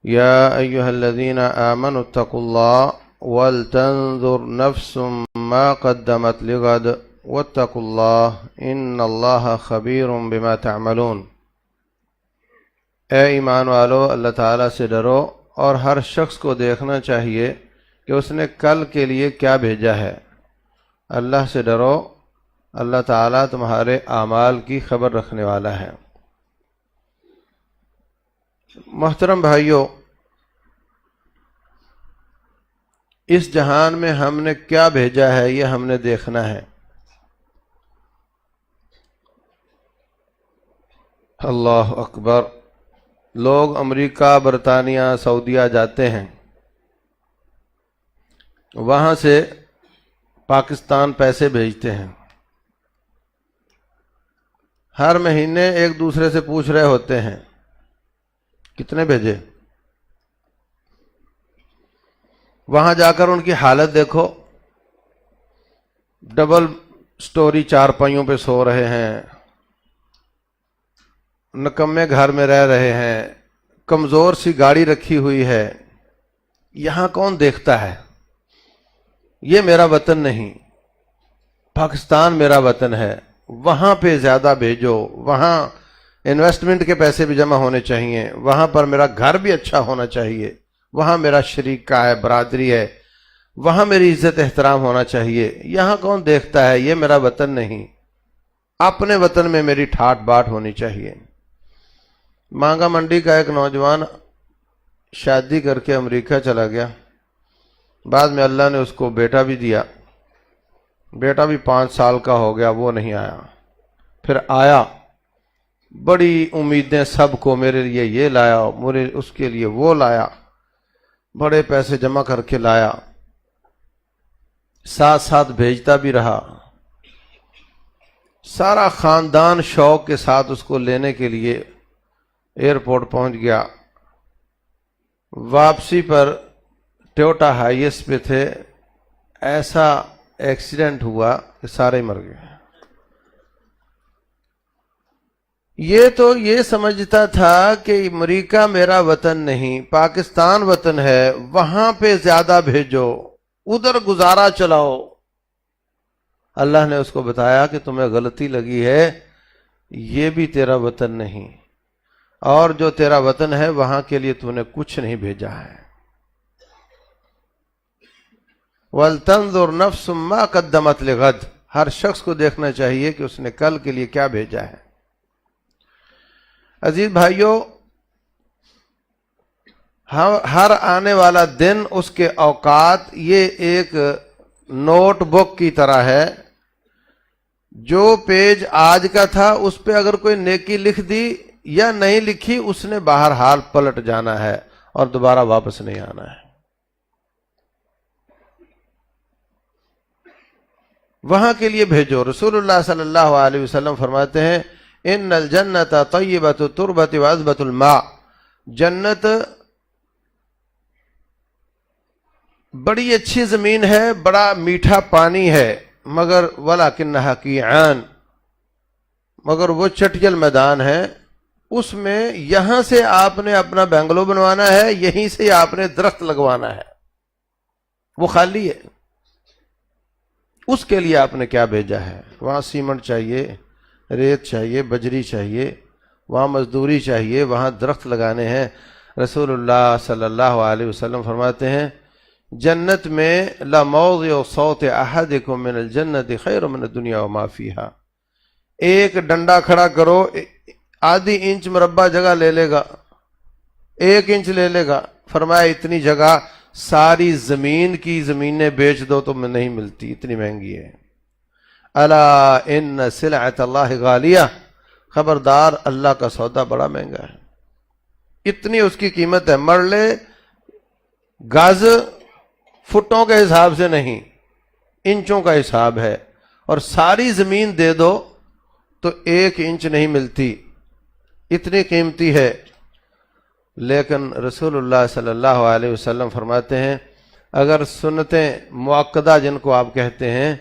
يا أيها الذين آمنوا اتقوا الله ولتنظر نفس ما قدمت لغد واتقوا الله إن الله خبير بما تعملون۔ اے ایمان والو، اللہ تعالیٰ سے ڈرو اور ہر شخص کو دیکھنا چاہیے کہ اس نے کل کے لیے کیا بھیجا ہے۔ اللہ سے ڈرو، اللہ تعالیٰ تمہارے اعمال کی خبر رکھنے والا ہے۔ محترم بھائیو، اس جہان میں ہم نے کیا بھیجا ہے یہ ہم نے دیکھنا ہے۔ اللہ اکبر! لوگ امریکہ، برطانیہ، سعودیہ جاتے ہیں، وہاں سے پاکستان پیسے بھیجتے ہیں، ہر مہینے ایک دوسرے سے پوچھ رہے ہوتے ہیں کتنے بھیجے۔ وہاں جا کر ان کی حالت دیکھو، ڈبل سٹوری چارپائیوں پہ سو رہے ہیں، نکمے گھر میں رہ رہے ہیں، کمزور سی گاڑی رکھی ہوئی ہے۔ یہاں کون دیکھتا ہے؟ یہ میرا وطن نہیں، پاکستان میرا وطن ہے، وہاں پہ زیادہ بھیجو، وہاں انویسٹمنٹ کے پیسے بھی جمع ہونے چاہیے، وہاں پر میرا گھر بھی اچھا ہونا چاہیے، وہاں میرا شریک کا ہے، برادری ہے، وہاں میری عزت احترام ہونا چاہیے۔ یہاں کون دیکھتا ہے؟ یہ میرا وطن نہیں، اپنے وطن میں میری ٹھاٹ باٹ ہونی چاہیے۔ مانگا منڈی کا ایک نوجوان شادی کر کے امریکہ چلا گیا، بعد میں اللہ نے اس کو بیٹا بھی دیا، بیٹا بھی 5 سال کا ہو گیا، وہ نہیں آیا، پھر آیا، بڑی امیدیں سب کو، میرے لیے یہ لایا، میرے اس کے لیے وہ لایا، بڑے پیسے جمع کر کے لایا، ساتھ ساتھ بھیجتا بھی رہا، سارا خاندان شوق کے ساتھ اس کو لینے کے لیے ایئرپورٹ پہنچ گیا۔ واپسی پر ٹویوٹا ہائیس پہ تھے، ایسا ایکسیڈنٹ ہوا کہ سارے مر گئے۔ یہ تو یہ سمجھتا تھا کہ امریکہ میرا وطن نہیں، پاکستان وطن ہے، وہاں پہ زیادہ بھیجو، ادھر گزارا چلاؤ۔ اللہ نے اس کو بتایا کہ تمہیں غلطی لگی ہے، یہ بھی تیرا وطن نہیں، اور جو تیرا وطن ہے وہاں کے لیے تو نے کچھ نہیں بھیجا ہے۔ وَلْتَنْظُرْ نَفْسٌ مَا قَدَّمَتْ لِغَدٍ، ہر شخص کو دیکھنا چاہیے کہ اس نے کل کے لیے کیا بھیجا ہے۔ عزیز بھائیو، ہر آنے والا دن، اس کے اوقات، یہ ایک نوٹ بک کی طرح ہے۔ جو پیج آج کا تھا اس پہ اگر کوئی نیکی لکھ دی یا نہیں لکھی، اس نے بہرحال پلٹ جانا ہے اور دوبارہ واپس نہیں آنا ہے۔ وہاں کے لیے بھیجو۔ رسول اللہ صلی اللہ علیہ وسلم فرماتے ہیں، ان الجنت طیبۃ التربۃ وعذبۃ الماء، جنت بڑی اچھی زمین ہے، بڑا میٹھا پانی ہے، مگر ولکنھا قیعان، مگر وہ چٹیل میدان ہے، اس میں یہاں سے آپ نے اپنا بنگلو بنوانا ہے، یہیں سے آپ نے درخت لگوانا ہے، وہ خالی ہے۔ اس کے لیے آپ نے کیا بھیجا ہے؟ وہاں سیمنٹ چاہیے، ریت چاہیے، بجری چاہیے، وہاں مزدوری چاہیے، وہاں درخت لگانے ہیں۔ رسول اللہ صلی اللہ علیہ وسلم فرماتے ہیں، جنت میں لموضع صوت احدکم من الجنت خیر من الدنیا وما فیہا، ایک ڈنڈا کھڑا کرو، آدھی انچ مربع جگہ لے لے گا، 1 انچ لے لے گا۔ فرمایا اتنی جگہ ساری زمین کی زمینیں بیچ دو تو نہیں ملتی، اتنی مہنگی ہے۔ الا ان سلعۃ اللہ غالیہ، خبردار اللہ کا سودا بڑا مہنگا ہے، اتنی اس کی قیمت ہے۔ مرلے گز فٹوں کے حساب سے نہیں، انچوں کا حساب ہے، اور ساری زمین دے دو تو 1 انچ نہیں ملتی، اتنی قیمتی ہے۔ لیکن رسول اللہ صلی اللہ علیہ وسلم فرماتے ہیں، اگر سنتیں مؤکدہ جن کو آپ کہتے ہیں،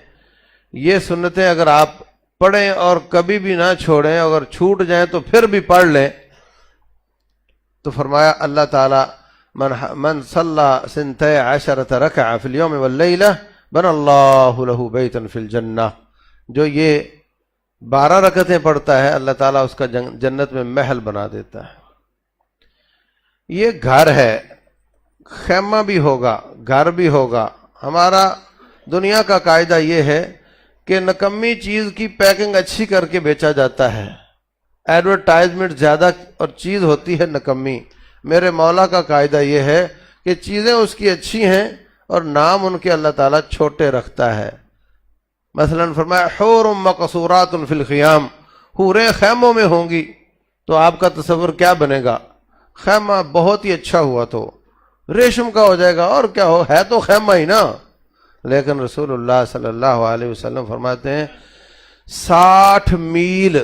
یہ سنتیں اگر آپ پڑھیں اور کبھی بھی نہ چھوڑیں، اگر چھوٹ جائیں تو پھر بھی پڑھ لیں، تو فرمایا اللہ تعالیٰ من صلى 12 ركعة في اليوم والليلة بنى الله له بيتا في الجنة، جو یہ 12 رکعتیں پڑھتا ہے اللہ تعالیٰ اس کا جنت میں محل بنا دیتا ہے۔ یہ گھر ہے، خیمہ بھی ہوگا، گھر بھی ہوگا۔ ہمارا دنیا کا قاعدہ یہ ہے کہ نکمی چیز کی پیکنگ اچھی کر کے بیچا جاتا ہے، ایڈورٹائزمنٹ زیادہ اور چیز ہوتی ہے نکمی۔ میرے مولا کا قاعدہ یہ ہے کہ چیزیں اس کی اچھی ہیں اور نام ان کے اللہ تعالیٰ چھوٹے رکھتا ہے۔ مثلا فرمایا حور مقصورات فی الخیام، حوریں خیموں میں ہوں گی، تو آپ کا تصور کیا بنے گا؟ خیمہ بہت ہی اچھا ہوا تو ریشم کا ہو جائے گا، اور کیا ہو، ہے تو خیمہ ہی نا۔ لیکن رسول اللہ صلی اللہ علیہ وسلم فرماتے ہیں 60 میل،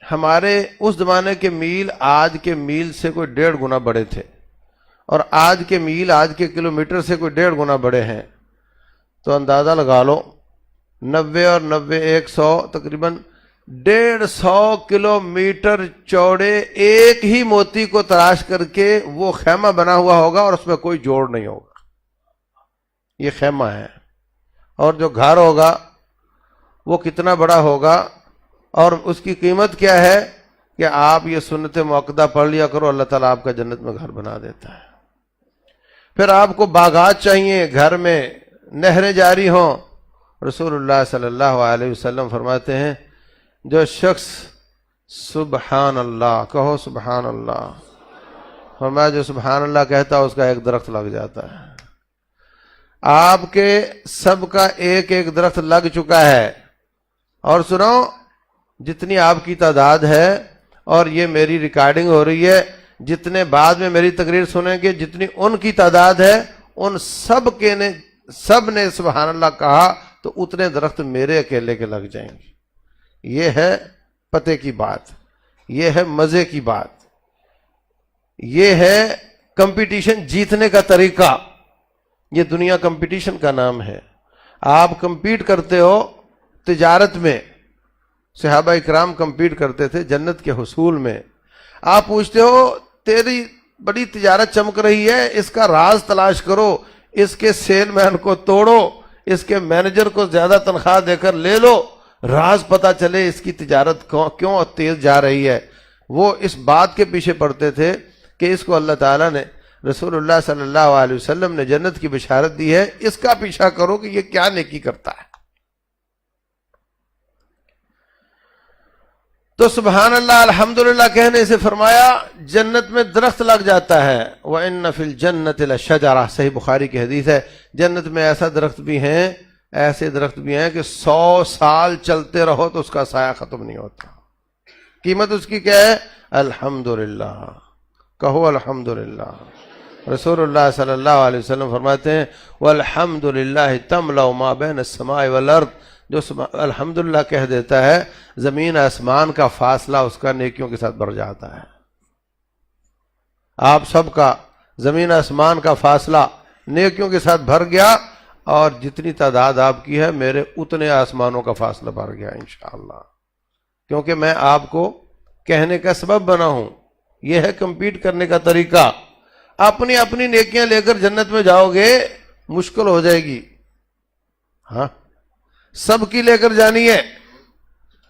ہمارے اس زمانے کے میل آج کے میل سے کوئی 1.5 گنا بڑے تھے، اور آج کے میل آج کے کلومیٹر سے کوئی 1.5 گنا بڑے ہیں۔ تو اندازہ لگا لو، 90 اور 90 100، تقریباً 150 کلومیٹر چوڑے ایک ہی موتی کو تراش کر کے وہ خیمہ بنا ہوا ہوگا، اور اس میں کوئی جوڑ نہیں ہوگا۔ یہ خیمہ ہے۔ اور جو گھر ہوگا وہ کتنا بڑا ہوگا، اور اس کی قیمت کیا ہے کہ آپ یہ سنت موقدہ پڑھ لیا کرو، اللہ تعالیٰ آپ کا جنت میں گھر بنا دیتا ہے۔ پھر آپ کو باغات چاہیے، گھر میں نہریں جاری ہوں۔ رسول اللہ صلی اللہ علیہ وسلم فرماتے ہیں جو شخص سبحان اللہ، کہو سبحان اللہ، فرمایا جو سبحان اللہ کہتا ہے اس کا ایک درخت لگ جاتا ہے۔ آپ کے سب کا ایک ایک درخت لگ چکا ہے۔ اور سنو، جتنی آپ کی تعداد ہے، اور یہ میری ریکارڈنگ ہو رہی ہے، جتنے بعد میں میری تقریر سنیں گے، جتنی ان کی تعداد ہے، ان سب نے سبحان اللہ کہا تو اتنے درخت میرے اکیلے کے لگ جائیں گے۔ یہ ہے پتے کی بات، یہ ہے مزے کی بات، یہ ہے کمپٹیشن جیتنے کا طریقہ۔ یہ دنیا کمپٹیشن کا نام ہے۔ آپ کمپیٹ کرتے ہو تجارت میں، صحابہ اکرام کمپیٹ کرتے تھے جنت کے حصول میں۔ آپ پوچھتے ہو تیری بڑی تجارت چمک رہی ہے، اس کا راز تلاش کرو، اس کے سیل مین کو توڑو، اس کے مینیجر کو زیادہ تنخواہ دے کر لے لو، راز پتا چلے اس کی تجارت کیوں تیز جا رہی ہے۔ وہ اس بات کے پیچھے پڑتے تھے کہ اس کو اللہ تعالیٰ نے، رسول اللہ صلی اللہ علیہ وسلم نے جنت کی بشارت دی ہے، اس کا پیچھا کرو کہ یہ کیا نیکی کرتا ہے۔ تو سبحان اللہ الحمدللہ کہنے سے فرمایا جنت میں درخت لگ جاتا ہے۔ وَإِنَّ فِي الْجَنَّةِ لَشَجَرَةً، صحیح بخاری کی حدیث ہے، جنت میں ایسا درخت بھی ہیں، ایسے درخت بھی ہیں کہ 100 سال چلتے رہو تو اس کا سایہ ختم نہیں ہوتا۔ قیمت اس کی کیا ہے؟ الحمدللہ، کہو الحمدللہ۔ رسول اللہ صلی اللہ علیہ وسلم فرماتے ہیں وَالْحَمْدُلِلَّهِ تَمْلَأُ مَا بَيْنَ السَّمَاءِ وَالْأَرْضِ، جو الحمدللہ کہہ دیتا ہے زمین آسمان کا فاصلہ اس کا نیکیوں کے ساتھ بڑھ جاتا ہے۔ آپ سب کا زمین آسمان کا فاصلہ نیکیوں کے ساتھ بھر گیا، اور جتنی تعداد آپ کی ہے میرے اتنے آسمانوں کا فاصلہ بڑھ گیا انشاءاللہ، کیونکہ میں آپ کو کہنے کا سبب بنا ہوں۔ یہ ہے کمپیٹ کرنے کا طریقہ۔ اپنی اپنی نیکیاں لے کر جنت میں جاؤ گے مشکل ہو جائے گی، ہاں سب کی لے کر جانی ہے،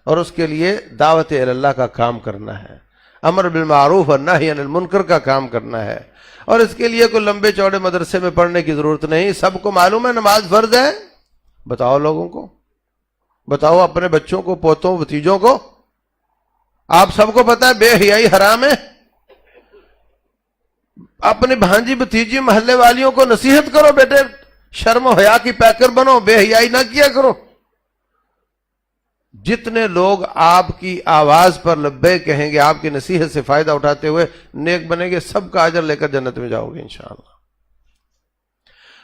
اور اس کے لیے دعوت اللہ کا کام کرنا ہے، امر بالمعروف اور نہی عن المنکر کا کام کرنا ہے۔ اور اس کے لیے کوئی لمبے چوڑے مدرسے میں پڑھنے کی ضرورت نہیں، سب کو معلوم ہے نماز فرض ہے۔ بتاؤ لوگوں کو، بتاؤ اپنے بچوں کو، پوتوں بھتیجوں کو، آپ سب کو پتا ہے بے حیائی حرام ہے۔ اپنی بھانجی بھتیجی محلے والیوں کو نصیحت کرو، بیٹے شرم و حیا کی پیکر بنو، بے حیائی نہ کیا کرو۔ جتنے لوگ آپ کی آواز پر لبیک کہیں گے، آپ کی نصیحت سے فائدہ اٹھاتے ہوئے نیک بنیں گے، سب کا اجر لے کر جنت میں جاؤ گے انشاءاللہ۔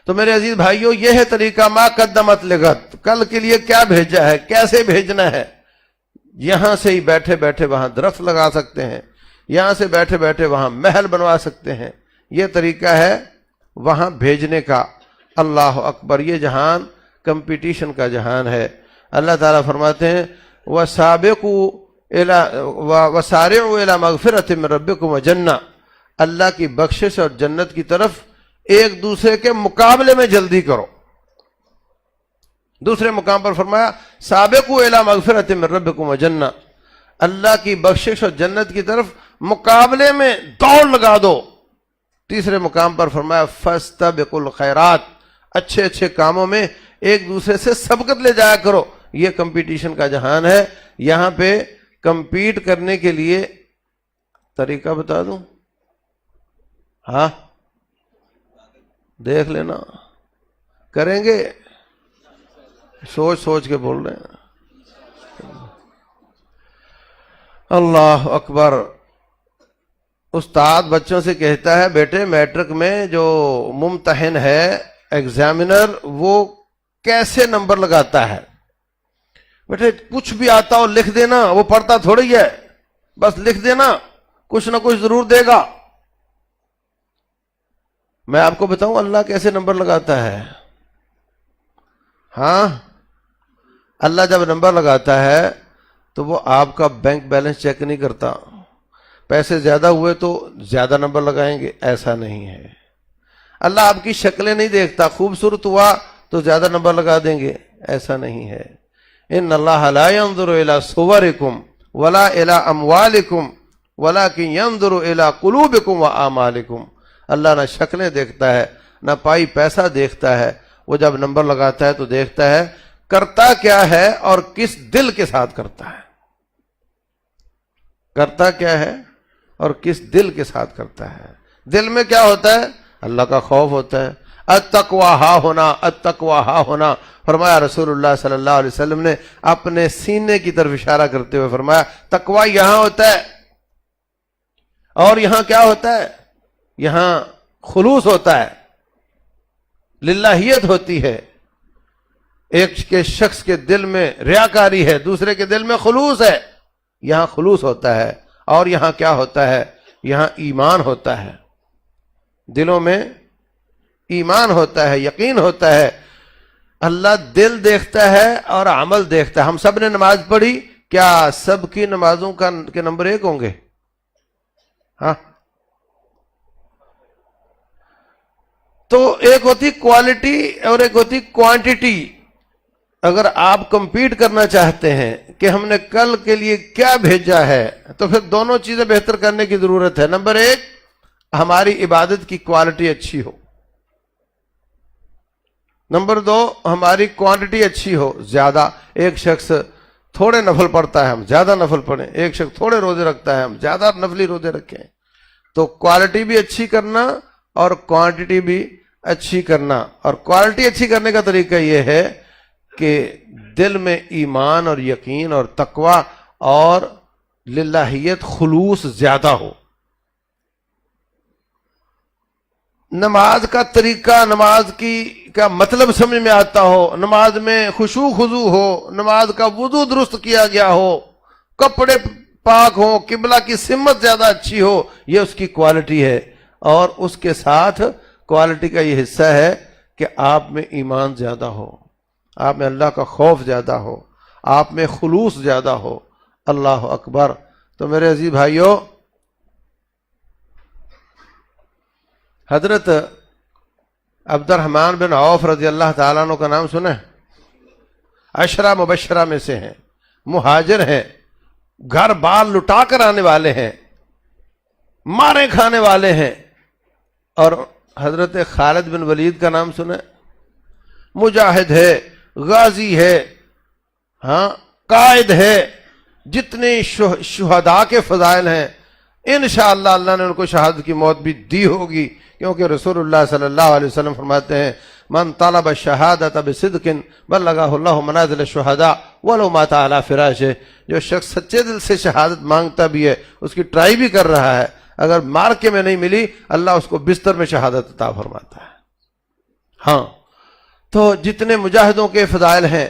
تو میرے عزیز بھائیوں، یہ ہے طریقہ ما قدمت لغد، کل کے لیے کیا بھیجا ہے، کیسے بھیجنا ہے۔ یہاں سے ہی بیٹھے بیٹھے وہاں درخت لگا سکتے ہیں، یہاں سے بیٹھے بیٹھے وہاں محل بنوا سکتے ہیں، یہ طریقہ ہے وہاں بھیجنے کا۔ اللہ اکبر، یہ جہان کمپٹیشن کا جہان ہے۔ اللہ تعالیٰ فرماتے ہیں وَسَارِعُوا إِلَى مَغْفِرَةٍ مِّن رَبِّكُمْ وَجَنَّةٍ، اللہ کی بخشش اور جنت کی طرف ایک دوسرے کے مقابلے میں جلدی کرو۔ دوسرے مقام پر فرمایا سابقوا الی مغفرۃ من ربکم وجنہ، اللہ کی بخشش اور جنت کی طرف مقابلے میں دوڑ لگا دو۔ تیسرے مقام پر فرمایا فاستبقوا الخیرات، اچھے اچھے کاموں میں ایک دوسرے سے سبقت لے جایا کرو۔ یہ کمپٹیشن کا جہان ہے، یہاں پہ کمپیٹ کرنے کے لیے طریقہ بتا دوں؟ ہاں دیکھ لینا، کریں گے؟ سوچ سوچ کے بول رہے ہیں۔ اللہ اکبر۔ استاد بچوں سے کہتا ہے بیٹے میٹرک میں جو ممتحن ہے ایگزامینر وہ کیسے نمبر لگاتا ہے؟ بیٹے کچھ بھی آتا ہو لکھ دینا، وہ پڑھتا تھوڑی ہے، بس لکھ دینا، کچھ نہ کچھ ضرور دے گا۔ میں آپ کو بتاؤں اللہ کیسے نمبر لگاتا ہے؟ ہاں، اللہ جب نمبر لگاتا ہے تو وہ آپ کا بینک بیلنس چیک نہیں کرتا، پیسے زیادہ ہوئے تو زیادہ نمبر لگائیں گے، ایسا نہیں ہے۔ اللہ آپ کی شکلیں نہیں دیکھتا، خوبصورت ہوا تو زیادہ نمبر لگا دیں گے، ایسا نہیں ہے۔ ان اللہ لا ينظر الى صورکم ولا الى اموالکم ولکن ينظر الى قلوبکم واعمالکم۔ اللہ نہ شکلیں دیکھتا ہے نہ پائی پیسہ دیکھتا ہے، وہ جب نمبر لگاتا ہے تو دیکھتا ہے کرتا کیا ہے اور کس دل کے ساتھ کرتا ہے، کرتا کیا ہے اور کس دل کے ساتھ کرتا ہے۔ دل میں کیا ہوتا ہے؟ اللہ کا خوف ہوتا ہے۔ التقوی ہا ہونا، التقوی ہا ہونا، فرمایا رسول اللہ صلی اللہ علیہ وسلم نے اپنے سینے کی طرف اشارہ کرتے ہوئے فرمایا تقوی یہاں ہوتا ہے، اور یہاں کیا ہوتا ہے؟ یہاں خلوص ہوتا ہے، للہیت ہوتی ہے۔ ایک کے شخص کے دل میں ریاکاری ہے، دوسرے کے دل میں خلوص ہے، یہاں خلوص ہوتا ہے، اور یہاں کیا ہوتا ہے؟ یہاں ایمان ہوتا ہے، دلوں میں ایمان ہوتا ہے، یقین ہوتا ہے۔ اللہ دل دیکھتا ہے اور عمل دیکھتا ہے۔ ہم سب نے نماز پڑھی، کیا سب کی نمازوں کے نمبر ایک ہوں گے؟ ہاں، تو ایک ہوتی کوالٹی اور ایک ہوتی کوانٹیٹی۔ اگر آپ کمپیٹ کرنا چاہتے ہیں کہ ہم نے کل کے لیے کیا بھیجا ہے تو پھر دونوں چیزیں بہتر کرنے کی ضرورت ہے۔ نمبر ایک، ہماری عبادت کی کوالٹی اچھی ہو۔ نمبر دو، ہماری کوانٹٹی اچھی ہو، زیادہ۔ ایک شخص تھوڑے نفل پڑھتا ہے، ہم زیادہ نفل پڑھیں، ایک شخص تھوڑے روزے رکھتا ہے، ہم زیادہ نفلی روزے رکھیں۔ تو کوالٹی بھی اچھی کرنا اور کوانٹٹی بھی اچھی کرنا۔ اور کوالٹی اچھی کرنے کا طریقہ یہ ہے کہ دل میں ایمان اور یقین اور تقوی اور للہیت خلوص زیادہ ہو۔ نماز کا طریقہ، نماز کا مطلب سمجھ میں آتا ہو، نماز میں خشوع خضوع ہو، نماز کا وضو درست کیا گیا ہو، کپڑے پاک ہو، قبلہ کی سمت زیادہ اچھی ہو، یہ اس کی کوالٹی ہے۔ اور اس کے ساتھ کوالٹی کا یہ حصہ ہے کہ آپ میں ایمان زیادہ ہو، آپ میں اللہ کا خوف زیادہ ہو، آپ میں خلوص زیادہ ہو۔ اللہ اکبر۔ تو میرے عزیز بھائیوں، حضرت عبد الرحمن بن عوف رضی اللہ تعالیٰ عنہ کا نام سنا ہے؟ عشرہ مبشرہ میں سے ہیں، مہاجر ہیں، گھر بار لٹا کر آنے والے ہیں، مارے کھانے والے ہیں۔ اور حضرت خالد بن ولید کا نام سنا ہے؟ مجاہد ہے، غازی ہے، ہاں قائد ہے۔ جتنے شہداء کے فضائل ہیں انشاءاللہ اللہ نے ان کو شہادت کی موت بھی دی ہوگی، کیونکہ رسول اللہ صلی اللہ علیہ وسلم فرماتے ہیں من طلب الشہادۃ بصدق بلغہ اللہ منازل الشہداء ولو مات علی فراشہ۔ جو شخص سچے دل سے شہادت مانگتا بھی ہے، اس کی ٹرائی بھی کر رہا ہے، اگر مارکے میں نہیں ملی اللہ اس کو بستر میں شہادت عطا فرماتا ہے۔ ہاں، تو جتنے مجاہدوں کے فضائل ہیں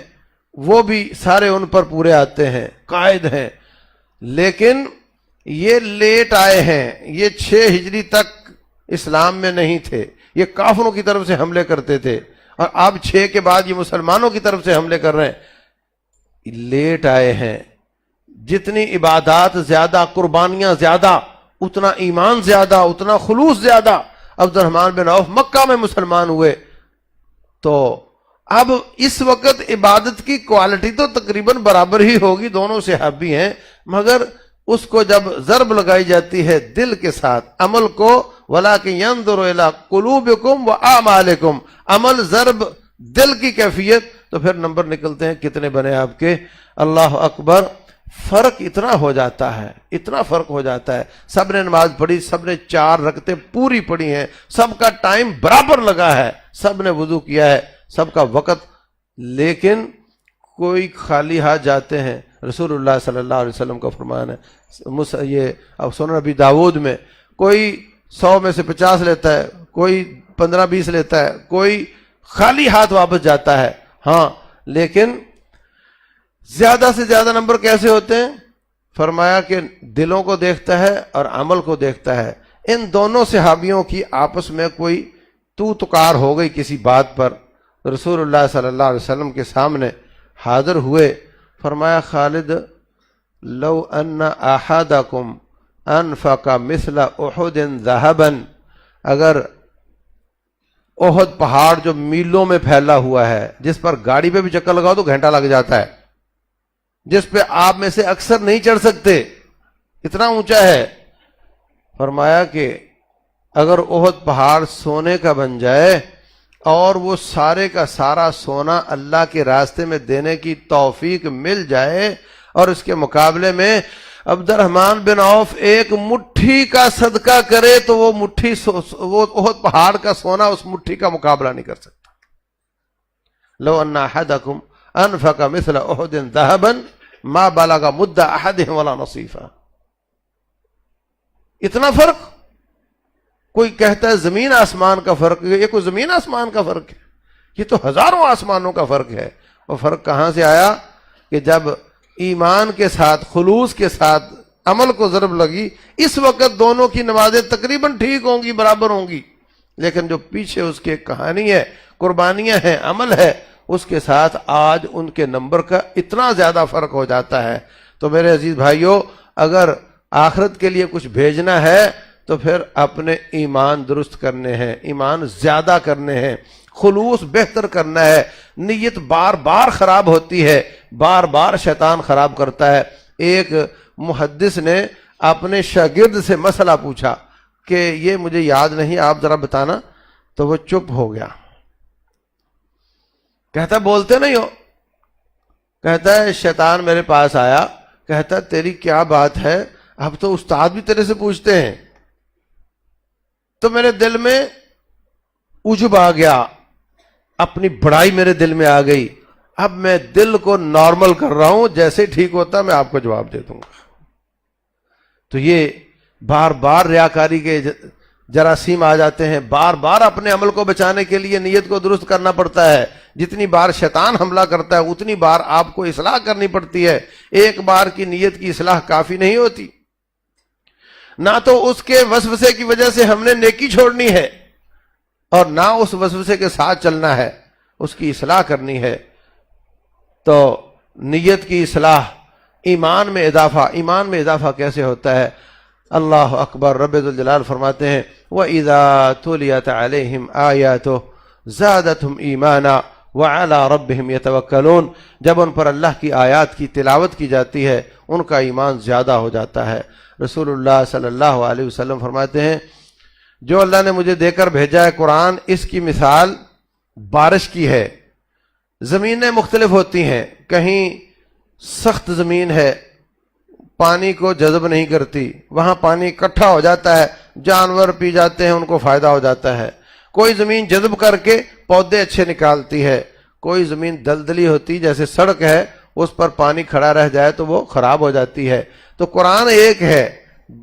وہ بھی سارے ان پر پورے آتے ہیں، قائد ہیں۔ لیکن یہ لیٹ آئے ہیں، یہ 6 ہجری تک اسلام میں نہیں تھے، یہ کافروں کی طرف سے حملے کرتے تھے، اور اب 6 کے بعد یہ مسلمانوں کی طرف سے حملے کر رہے ہیں۔ لیٹ آئے ہیں، جتنی عبادات زیادہ، قربانیاں زیادہ، اتنا ایمان زیادہ، اتنا خلوص زیادہ. عبد الرحمن بن عوف مکہ میں مسلمان ہوئے، تو اب اس وقت عبادت کی کوالٹی تو تقریباً برابر ہی ہوگی، دونوں صحابی ہیں، مگر اس کو جب ضرب لگائی جاتی ہے دل کے ساتھ عمل کو، وَلَٰكِن يَنظُرُ إِلَىٰ قُلُوبِكُمْ وَأَعْمَالِكُمْ، عمل ضرب دل کی کیفیت، تو پھر نمبر نکلتے ہیں کتنے بنے آپ کے. اللہ اکبر. فرق اتنا ہو جاتا ہے، اتنا فرق ہو جاتا ہے. سب نے نماز پڑھی، سب نے 4 رکعتیں پوری پڑھی ہیں، سب کا ٹائم برابر لگا ہے، سب نے وضو کیا ہے، سب کا وقت، لیکن کوئی خالی ہاتھ جاتے ہیں. رسول اللہ صلی اللہ علیہ وسلم کا فرمان ہے، یہ اب سنن ابی داود میں، کوئی 100 میں سے 50 لیتا ہے، کوئی 15-20 لیتا ہے، کوئی خالی ہاتھ واپس جاتا ہے. ہاں، لیکن زیادہ سے زیادہ نمبر کیسے ہوتے ہیں؟ فرمایا کہ دلوں کو دیکھتا ہے اور عمل کو دیکھتا ہے. ان دونوں صحابیوں کی آپس میں کوئی تو تکار ہو گئی کسی بات پر، رسول اللہ صلی اللہ علیہ وسلم کے سامنے حاضر ہوئے. فرمایا خالد لو ان احدکم انفق مثل احد ذهبا، اگر احد پہاڑ جو میلوں میں پھیلا ہوا ہے، جس پر گاڑی پہ بھی چکر لگاؤ تو گھنٹہ لگ جاتا ہے، جس پہ آپ میں سے اکثر نہیں چڑھ سکتے، اتنا اونچا ہے. فرمایا کہ اگر احد پہاڑ سونے کا بن جائے اور وہ سارے کا سارا سونا اللہ کے راستے میں دینے کی توفیق مل جائے، اور اس کے مقابلے میں عبد الرحمن بن عوف ایک مٹھی کا صدقہ کرے، تو وہ مٹھی وہ احد پہاڑ کا سونا اس مٹھی کا مقابلہ نہیں کر سکتا. لو ان احدکم انفق مثل احد ذهبا ما بلغ مد احدهم ولا نصیفا. اتنا فرق. کوئی کہتا ہے زمین آسمان کا فرق ہے، یہ کوئی زمین آسمان کا فرق ہے، یہ تو ہزاروں آسمانوں کا فرق ہے. اور فرق کہاں سے آیا؟ کہ جب ایمان کے ساتھ، خلوص کے ساتھ عمل کو ضرب لگی، اس وقت دونوں کی نمازیں تقریباً ٹھیک ہوں گی، برابر ہوں گی، لیکن جو پیچھے اس کے کہانی ہے، قربانیاں ہیں، عمل ہے، اس کے ساتھ آج ان کے نمبر کا اتنا زیادہ فرق ہو جاتا ہے. تو میرے عزیز بھائیوں، اگر آخرت کے لیے کچھ بھیجنا ہے تو پھر اپنے ایمان درست کرنے ہیں، ایمان زیادہ کرنے ہیں، خلوص بہتر کرنا ہے. نیت بار بار خراب ہوتی ہے، بار بار شیطان خراب کرتا ہے. ایک محدث نے اپنے شاگرد سے مسئلہ پوچھا کہ یہ مجھے یاد نہیں، آپ ذرا بتانا. تو وہ چپ ہو گیا. کہتا بولتے نہیں ہو؟ کہتا ہے شیطان میرے پاس آیا، کہتا تیری کیا بات ہے، اب تو استاد بھی تیرے سے پوچھتے ہیں. تو میرے دل میں عجب آ گیا، اپنی بڑائی میرے دل میں آ گئی. اب میں دل کو نارمل کر رہا ہوں، جیسے ٹھیک ہوتا میں آپ کو جواب دے دوں گا. تو یہ بار بار ریاکاری کے جراثیم آ جاتے ہیں. بار بار اپنے عمل کو بچانے کے لیے نیت کو درست کرنا پڑتا ہے. جتنی بار شیطان حملہ کرتا ہے اتنی بار آپ کو اصلاح کرنی پڑتی ہے. ایک بار کی نیت کی اصلاح کافی نہیں ہوتی. نہ تو اس کے وسوسے کی وجہ سے ہم نے نیکی چھوڑنی ہے، اور نہ اس وسوسے کے ساتھ چلنا ہے، اس کی اصلاح کرنی ہے. تو نیت کی اصلاح، ایمان میں اضافہ. ایمان میں اضافہ کیسے ہوتا ہے؟ اللہ اکبر. رب ذوالجلال فرماتے ہیں وَإِذَا تُلِيَتْ عَلَيْهِمْ آيَاتُهُ زَادَتْهُمْ إِيمَانًا وَعَلَىٰ رَبِّهِمْ يَتَوَكَّلُونَ. جب ان پر اللہ کی آیات کی تلاوت کی جاتی ہے ان کا ایمان زیادہ ہو جاتا ہے. رسول اللہ صلی اللہ علیہ وسلم فرماتے ہیں جو اللہ نے مجھے دے کر بھیجا ہے قرآن، اس کی مثال بارش کی ہے. زمینیں مختلف ہوتی ہیں، کہیں سخت زمین ہے، پانی کو جذب نہیں کرتی، وہاں پانی اکٹھا ہو جاتا ہے، جانور پی جاتے ہیں، ان کو فائدہ ہو جاتا ہے. کوئی زمین جذب کر کے پودے اچھے نکالتی ہے. کوئی زمین دلدلی ہوتی جیسے سڑک ہے، اس پر پانی کھڑا رہ جائے تو وہ خراب ہو جاتی ہے. تو قرآن ایک ہے،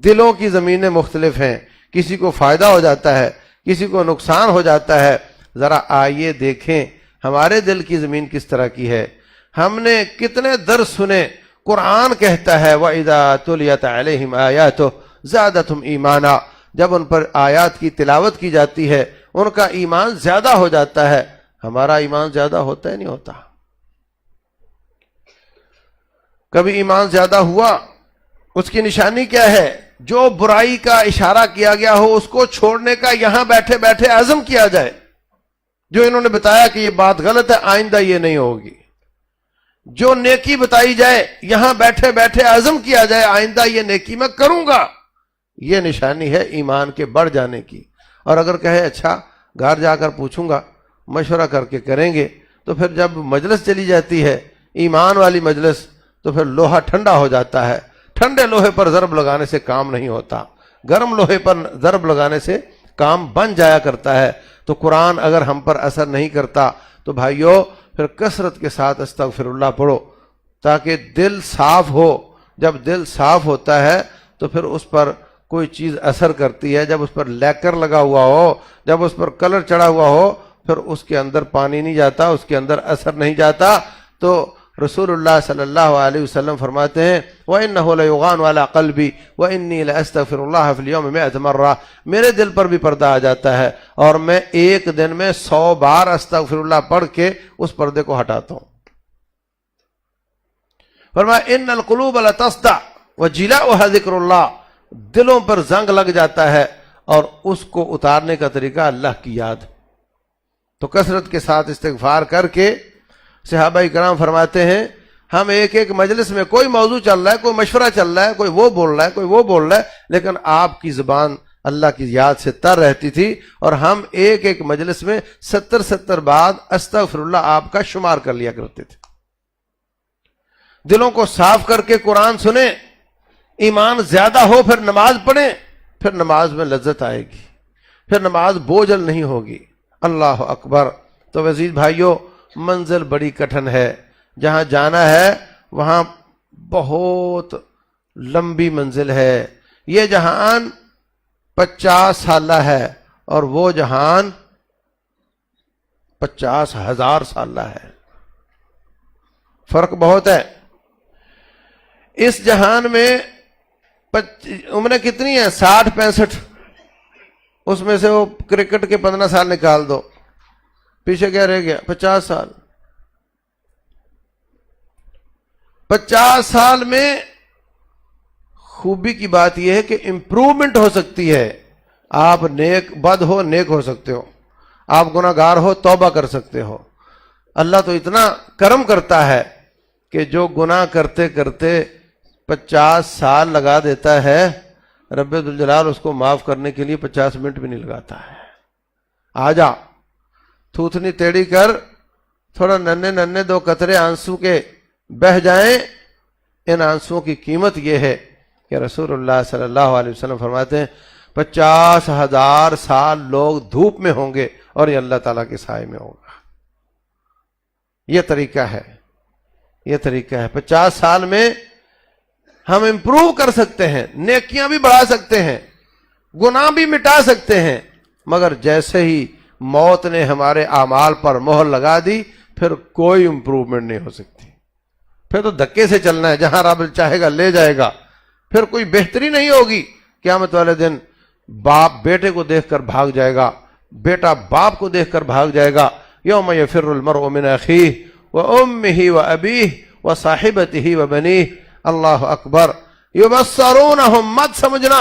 دلوں کی زمینیں مختلف ہیں، کسی کو فائدہ ہو جاتا ہے، کسی کو نقصان ہو جاتا ہے. ذرا آئیے دیکھیں ہمارے دل کی زمین کس طرح کی ہے. ہم نے کتنے درس سنے. قرآن کہتا ہے وَإِذَا تُلِيَتْ عَلَيْهِمْ آيَاتُهُ زَادَتْهُمْ إِيمَانًا. جب ان پر آیات کی تلاوت کی جاتی ہے ان کا ایمان زیادہ ہو جاتا ہے. ہمارا ایمان زیادہ ہوتا ہے نہیں ہوتا؟ کبھی ایمان زیادہ ہوا؟ اس کی نشانی کیا ہے؟ جو برائی کا اشارہ کیا گیا ہو اس کو چھوڑنے کا یہاں بیٹھے بیٹھے عزم کیا جائے. جو انہوں نے بتایا کہ یہ بات غلط ہے آئندہ یہ نہیں ہوگی. جو نیکی بتائی جائے یہاں بیٹھے بیٹھے عزم کیا جائے آئندہ یہ نیکی میں کروں گا. یہ نشانی ہے ایمان کے بڑھ جانے کی. اور اگر کہے اچھا گھر جا کر پوچھوں گا, مشورہ کر کے کریں گے, تو پھر جب مجلس چلی جاتی ہے ایمان والی مجلس تو پھر لوہا ٹھنڈا ہو جاتا ہے. ٹھنڈے لوہے پر ضرب لگانے سے کام نہیں ہوتا, گرم لوہے پر ضرب لگانے سے کام بن جایا کرتا ہے. تو قرآن اگر ہم پر اثر نہیں کرتا تو بھائیو پھر کثرت کے ساتھ استغفر اللہ پڑھو تاکہ دل صاف ہو. جب دل صاف ہوتا ہے تو پھر اس پر کوئی چیز اثر کرتی ہے. جب اس پر لیکر لگا ہوا ہو, جب اس پر کلر چڑھا ہوا ہو, پھر اس کے اندر پانی نہیں جاتا, اس کے اندر اثر نہیں جاتا. تو رسول اللہ صلی اللہ علیہ وسلم فرماتے ہیں وَإِنَّهُ لَيُغَانُ عَلَىٰ قَلْبِي وَإِنِّي لَأَسْتَغْفِرُ اللَّهَ فِي الْيَوْمِ 100 مرة. میرے دل پر بھی پردہ آ جاتا ہے اور میں ایک دن میں 100 بار استغفر اللہ پڑھ کے اس پردے کو ہٹاتا ہوں. فرمایا إِنَّ الْقُلُوبَ لَتَصْدَعُ وَجِلَاؤُهَا ذِكْرُ اللَّهِ. دلوں پر زنگ لگ جاتا ہے اور اس کو اتارنے کا طریقہ اللہ کی یاد. تو کثرت کے ساتھ استغفار کر کے صحابہ کرام فرماتے ہیں ہم ایک ایک مجلس میں کوئی موضوع چل رہا ہے, کوئی مشورہ چل رہا ہے, کوئی وہ بول رہا ہے, کوئی وہ بول رہا ہے, لیکن آپ کی زبان اللہ کی یاد سے تر رہتی تھی اور ہم ایک ایک مجلس میں 70 بعد استغفر اللہ آپ کا شمار کر لیا کرتے تھے. دلوں کو صاف کر کے قرآن سنیں, ایمان زیادہ ہو پھر نماز پڑھیں, پھر نماز میں لذت آئے گی, پھر نماز بوجھل نہیں ہوگی. اللہ اکبر. تو عزیز بھائیوں منزل بڑی کٹھن ہے, جہاں جانا ہے وہاں بہت لمبی منزل ہے. یہ جہان 50 سالہ ہے اور وہ جہان 50,000 سالہ ہے. فرق بہت ہے. اس جہان میں عمریں کتنی ہیں 60-65, اس میں سے وہ کرکٹ کے 15 سال نکال دو, پیچھے کیا رہ گیا 50 سال. 50 سال میں خوبی کی بات یہ ہے کہ امپروومنٹ ہو سکتی ہے. آپ نیک بد ہو نیک ہو سکتے ہو, آپ گناہ گار ہو توبہ کر سکتے ہو. اللہ تو اتنا کرم کرتا ہے کہ جو گناہ کرتے کرتے 50 سال لگا دیتا ہے, رب ذوالجلال اس کو معاف کرنے کے لیے 50 منٹ بھی نہیں لگاتا ہے. آ جا تھوتنی ٹیڑھی کر, تھوڑا ننے 2 قطرے آنسو کے بہ جائیں. ان آنسوؤں کی قیمت یہ ہے کہ رسول اللہ صلی اللہ علیہ وسلم فرماتے ہیں 50,000 سال لوگ دھوپ میں ہوں گے اور یہ اللہ تعالیٰ کے سائے میں ہوگا. یہ طریقہ ہے, یہ طریقہ ہے. 50 سال میں ہم امپروو کر سکتے ہیں, نیکیاں بھی بڑھا سکتے ہیں, گناہ بھی مٹا سکتے ہیں, مگر جیسے ہی موت نے ہمارے اعمال پر مہر لگا دی پھر کوئی امپروومنٹ نہیں ہو سکتی. پھر تو دھکے سے چلنا ہے, جہاں رب چاہے گا لے جائے گا. پھر کوئی بہتری نہیں ہوگی. قیامت والے دن باپ بیٹے کو دیکھ کر بھاگ جائے گا, بیٹا باپ کو دیکھ کر بھاگ جائے گا. یوم یفر المرء من اخیہ وامہ وابیہ وصاحبتہ وبنیہ. اللہ اکبر. یبصرونہم, مت سمجھنا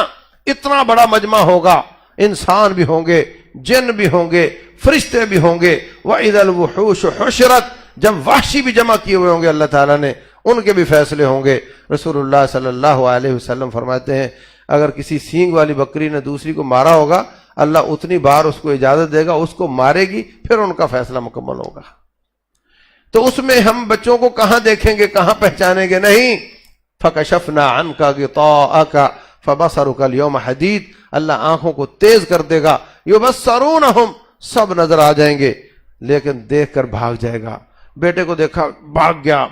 اتنا بڑا مجمع ہوگا, انسان بھی ہوں گے, جن بھی ہوں گے, فرشتے بھی ہوں گے. وَإِذَا الْوُحُوشُ حُشِرَتْ, جب وحشی بھی جمع کیے ہوئے ہوں گے اللہ تعالیٰ نے, ان کے بھی فیصلے ہوں گے. رسول اللہ صلی اللہ علیہ وسلم فرماتے ہیں اگر کسی سینگ والی بکری نے دوسری کو مارا ہوگا اللہ اتنی بار اس کو اجازت دے گا, اس کو مارے گی, پھر ان کا فیصلہ مکمل ہوگا. تو اس میں ہم بچوں کو کہاں دیکھیں گے, کہاں پہچانیں گے؟ نہیں. فَكَشَفْنَا عَنْكَ غِطَاءَكَ فَبَصَرُكَ الْيَوْمَ حَدِيدٌ. اللہ آنکھوں کو تیز کر دے گا. يُبَصَّرُونَهُمْ, سب نظر آ جائیں گے لیکن دیکھ کر بھاگ جائے گا. بیٹے کو دیکھا بھاگ گیا,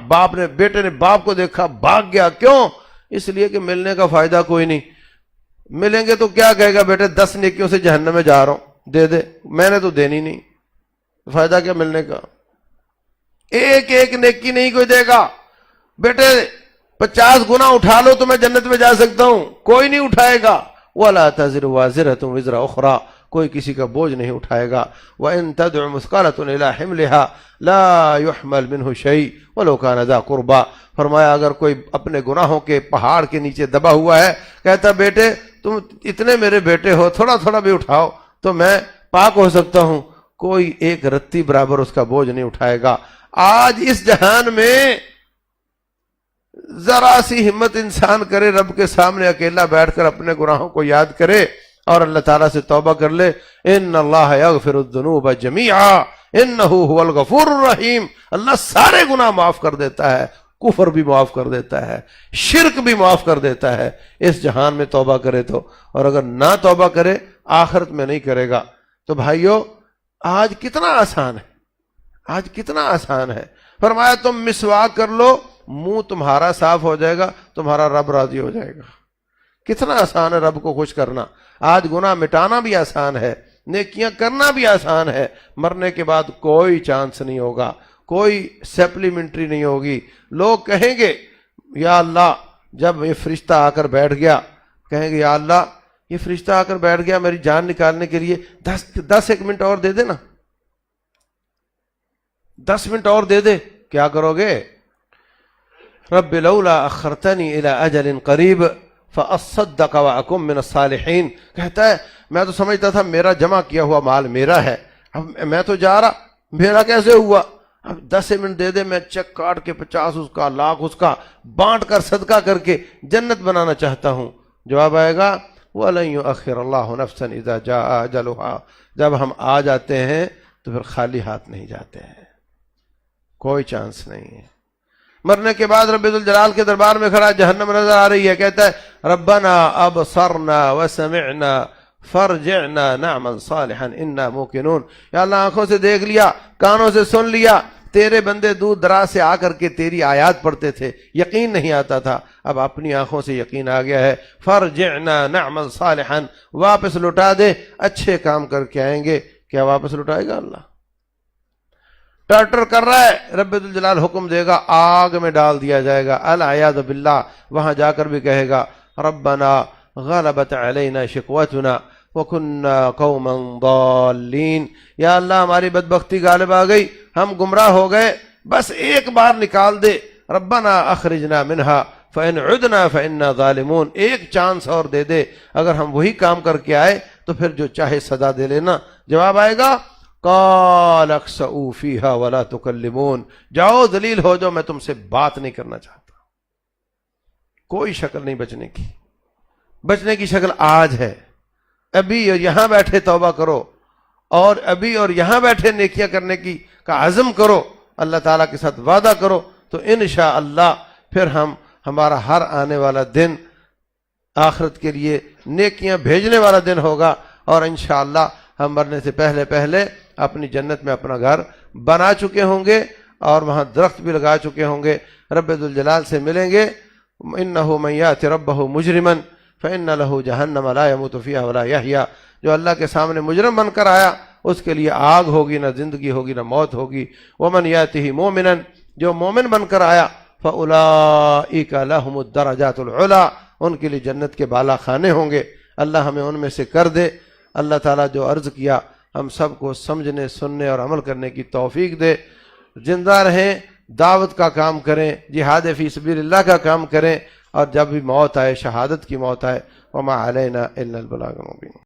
بیٹے نے باپ کو دیکھا بھاگ گیا. کیوں؟ اس لیے کہ ملنے کا فائدہ کوئی نہیں. ملیں گے تو کیا کہے گا, بیٹے 10 نیکیوں سے جہنم میں جا رہا ہوں, دے دے. میں نے تو دینی نہیں, فائدہ کیا ملنے کا؟ ایک ایک نیکی نہیں کوئی دے گا. بیٹے 50 گنا اٹھا لو تو میں جنت میں جا سکتا ہوں, کوئی نہیں اٹھائے گا. وَلَا تَزِرُ وَازِرَةٌ وِزْرَ أُخْرَى, کوئی کسی کا بوجھ نہیں اٹھائے گا. وَإِن تَدْعُ مُثْقَلَةٌ إِلَىٰ حِمْلِهَا لَا يُحْمَلْ مِنْهُ شَيْءٌ وَلَوْ كَانَ ذَا قُرْبَىٰ. فرمایا اگر کوئی اپنے گناہوں کے پہاڑ کے نیچے دبا ہوا ہے، کہتا بیٹے تم اتنے میرے بیٹے ہو، تھوڑا تھوڑا بھی اٹھاؤ تو میں پاک ہو سکتا ہوں، کوئی ایک رتی برابر اس کا بوجھ نہیں اٹھائے گا. آج اس جہان میں ذرا سی ہمت انسان کرے، رب کے سامنے اکیلا بیٹھ کر اپنے گناہوں کو یاد کرے اور اللہ تعالیٰ سے توبہ کر لے. ان اللہ یغفر الذنوب جمیعا انہ هو الغفور الرحیم. اللہ سارے گناہ معاف کر دیتا ہے، کفر بھی معاف کر دیتا ہے، شرک بھی معاف کر دیتا ہے اس جہان میں توبہ کرے تو. اور اگر نہ توبہ کرے آخرت میں نہیں کرے گا. تو بھائیو آج کتنا آسان ہے، آج کتنا آسان ہے. فرمایا تم مسواک کر لو، منہ تمہارا صاف ہو جائے گا، تمہارا رب راضی ہو جائے گا. کتنا آسان ہے رب کو خوش کرنا. آج گناہ مٹانا بھی آسان ہے، نیکیاں کرنا بھی آسان ہے. مرنے کے بعد کوئی چانس نہیں ہوگا، کوئی سپلیمنٹری نہیں ہوگی. لوگ کہیں گے یا اللہ، جب یہ فرشتہ آ کر بیٹھ گیا کہیں گے یا اللہ یہ فرشتہ آ کر بیٹھ گیا میری جان نکالنے کے لیے، 10 منٹ اور دے دے نا، 10 منٹ اور دے دے. کیا کرو گے؟ رب لولا اخرتنی الى اجل قریب فاصدق واکن من الصالحین. کہتا ہے میں تو سمجھتا تھا میرا جمع کیا ہوا مال میرا ہے، اب میں تو جا رہا، میرا کیسے ہوا؟ اب 10 منٹ دے دے، میں چیک کاٹ کے 50 اس کا، 1,00,000 اس کا بانٹ کر صدقہ کر کے جنت بنانا چاہتا ہوں. جواب آئے گا وَلَن يُؤَخِّرَ اللَّهُ نَفْسًا إِذَا جَاءَ أَجَلُهَا. جب ہم آ جاتے ہیں تو پھر خالی ہاتھ نہیں جاتے ہیں، کوئی چانس نہیں ہے. مرنے کے بعد رب ذوالجلال کے دربار میں کھڑا، جہنم نظر آ رہی ہے، کہتا ہے ربنا ابصرنا وسمعنا فرجعنا نعمل صالحا انا موقنون. یا اللہ آنکھوں سے دیکھ لیا، کانوں سے سن لیا، تیرے بندے دور دراز سے آ کر کے تیری آیات پڑھتے تھے، یقین نہیں آتا تھا، اب اپنی آنکھوں سے یقین آ گیا ہے. فرجعنا نعمل صالحا، واپس لوٹا دے، اچھے کام کر کے آئیں گے. کیا واپس لوٹائے گا اللہ؟ ٹرٹر کر رہا ہے، رب الجلال حکم دے گا آگ میں ڈال دیا جائے گا، العیاذ باللہ. وہاں جا کر بھی کہے گا ربنا غلبت علینا شقوتنا وکنا قوما ضالین. یا اللہ ہماری بدبختی غالب آ گئی، ہم گمراہ ہو گئے، بس ایک بار نکال دے. ربنا اخرجنا منہا فإن عدنا فإنا ظالمون. ایک چانس اور دے دے، اگر ہم وہی کام کر کے آئے تو پھر جو چاہے سزا دے لینا. جواب آئے گا قال اخسئوا فیہا ولا تکلمون. جاؤ ذلیل ہو جاؤ، میں تم سے بات نہیں کرنا چاہتا. کوئی شکل نہیں بچنے کی، بچنے کی شکل آج ہے. ابھی اور یہاں بیٹھے توبہ کرو، اور ابھی اور یہاں بیٹھے نیکیاں کرنے کی کا عزم کرو، اللہ تعالیٰ کے ساتھ وعدہ کرو، تو انشاءاللہ پھر ہمارا ہر آنے والا دن آخرت کے لیے نیکیاں بھیجنے والا دن ہوگا. اور انشاءاللہ ہم مرنے سے پہلے پہلے اپنی جنت میں اپنا گھر بنا چکے ہوں گے اور وہاں درخت بھی لگا چکے ہوں گے، رب ذوالجلال سے ملیں گے. انہ من یأت ربہ مجرما فإن لہ جہنم لا یموت فیہا ولا یحییٰ. جو اللہ کے سامنے مجرم بن کر آیا اس کے لیے آگ ہوگی، نہ زندگی ہوگی نہ موت ہوگی. ومن یأتہ مومنا، جو مومن بن کر آیا، فأولئک لہم الدرجات العلی، ان کے لیے جنت کے بالا خانے ہوں گے. اللہ ہمیں ان میں سے کر دے. اللہ تعالیٰ جو عرض کیا ہم سب کو سمجھنے، سننے اور عمل کرنے کی توفیق دے. زندہ رہیں، دعوت کا کام کریں، جہاد فی سبیل اللہ کا کام کریں، اور جب بھی موت آئے، شہادت کی موت آئے، وما علینا الا البلاغ المبین.